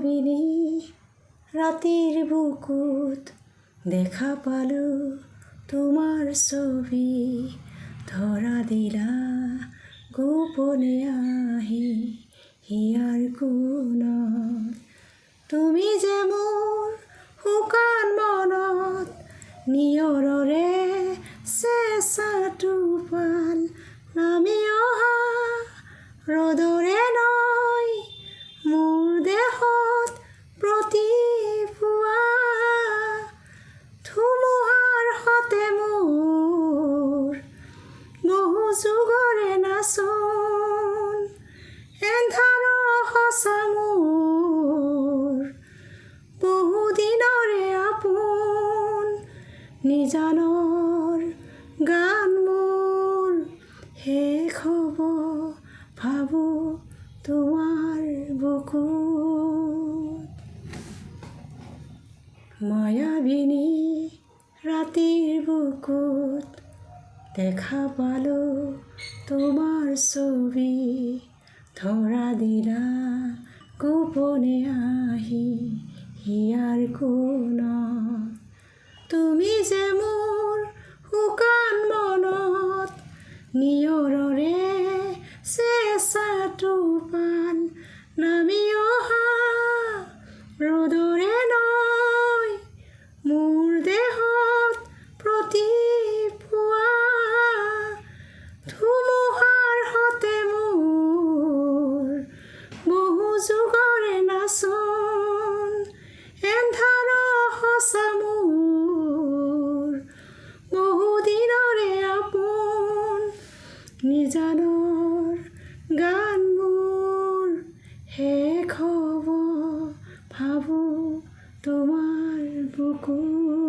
মায়াবিনী ৰাতিৰ বুকুত দেখা পালো তোমাৰ ছবি ধৰা দিলা গোপনে আহি হিয়াৰ কোণত তুমি যে মোৰ শুকান মনত নিয়ৰৰে চেঁচা টোপাল নামি অহা ৰ'দৰে নৈ মোৰ দেহত প্ৰতিপুৱা ধুমুহাৰ সতে মোৰ বহু যুগৰে নাচোন এন্ধাৰ সঁচা মোৰ বহু দিনৰে আপোন নিজানৰ গান মোৰ শেষ হ'ব ভাবোঁ তোমাৰ বুকুত মায়াবিনী ৰাতিৰ বুকুত দেখা পালো তোমাৰ ছবি ধৰা দিলা গোপনে আহি হিয়াৰ কোণত তুমি যে মোৰ শুকান মনত নিয়ৰৰে চেঁচা টোপাল নামি অহা ৰ'দৰে নৈ মোৰ দেহত প্ৰতিপুৱা ধুমুহাৰ সতে মোৰ বহু যুগৰে নাচোন এন্ধাৰ সঁচা মোৰ বহু দিনৰে আপোন নিজানৰ গান মোৰ শেষ হ'ব ভাবোঁ তোমাৰ বুকুত